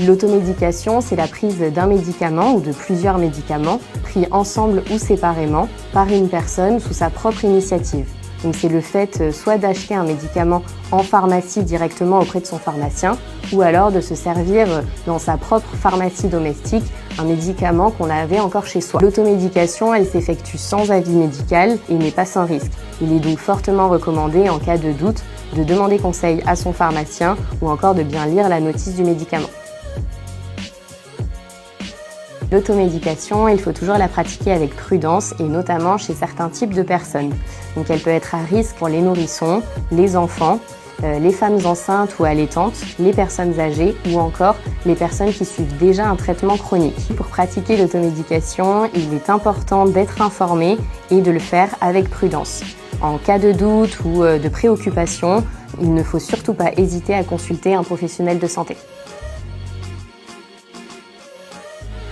L'automédication, c'est la prise d'un médicament ou de plusieurs médicaments pris ensemble ou séparément par une personne sous sa propre initiative. Donc c'est le fait soit d'acheter un médicament en pharmacie directement auprès de son pharmacien ou alors de se servir dans sa propre pharmacie domestique un médicament qu'on avait encore chez soi. L'automédication, elle s'effectue sans avis médical et n'est pas sans risque. Il est donc fortement recommandé en cas de doute de demander conseil à son pharmacien ou encore de bien lire la notice du médicament. L'automédication, il faut toujours la pratiquer avec prudence et notamment chez certains types de personnes. Donc elle peut être à risque pour les nourrissons, les enfants, les femmes enceintes ou allaitantes, les personnes âgées ou encore les personnes qui suivent déjà un traitement chronique. Pour pratiquer l'automédication, il est important d'être informé et de le faire avec prudence. En cas de doute ou de préoccupation, il ne faut surtout pas hésiter à consulter un professionnel de santé.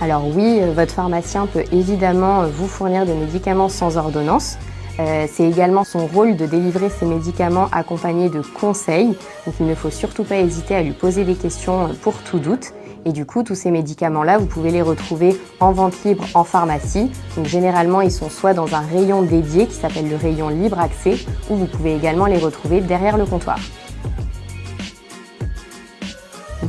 Alors oui, votre pharmacien peut évidemment vous fournir des médicaments sans ordonnance. C'est également son rôle de délivrer ces médicaments accompagnés de conseils. Donc il ne faut surtout pas hésiter à lui poser des questions pour tout doute. Et du coup, tous ces médicaments-là, vous pouvez les retrouver en vente libre en pharmacie. Donc généralement, ils sont soit dans un rayon dédié qui s'appelle le rayon libre accès, ou vous pouvez également les retrouver derrière le comptoir.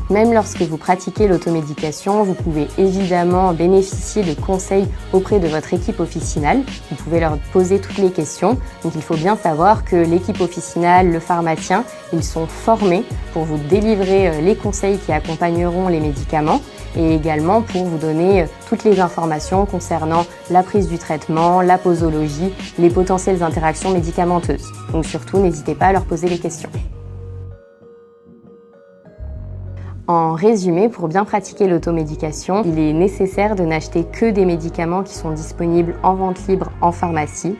Même lorsque vous pratiquez l'automédication, vous pouvez évidemment bénéficier de conseils auprès de votre équipe officinale. Vous pouvez leur poser toutes les questions. Donc il faut bien savoir que l'équipe officinale, le pharmacien, ils sont formés pour vous délivrer les conseils qui accompagneront les médicaments et également pour vous donner toutes les informations concernant la prise du traitement, la posologie, les potentielles interactions médicamenteuses. Donc surtout, n'hésitez pas à leur poser les questions. En résumé, pour bien pratiquer l'automédication, il est nécessaire de n'acheter que des médicaments qui sont disponibles en vente libre en pharmacie,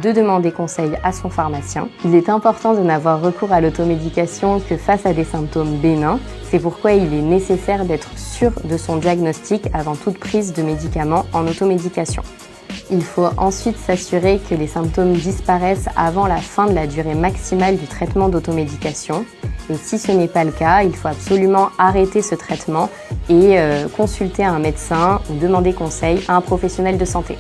de demander conseil à son pharmacien. Il est important de n'avoir recours à l'automédication que face à des symptômes bénins. C'est pourquoi il est nécessaire d'être sûr de son diagnostic avant toute prise de médicaments en automédication. Il faut ensuite s'assurer que les symptômes disparaissent avant la fin de la durée maximale du traitement d'automédication. Et si ce n'est pas le cas, il faut absolument arrêter ce traitement et consulter un médecin ou demander conseil à un professionnel de santé.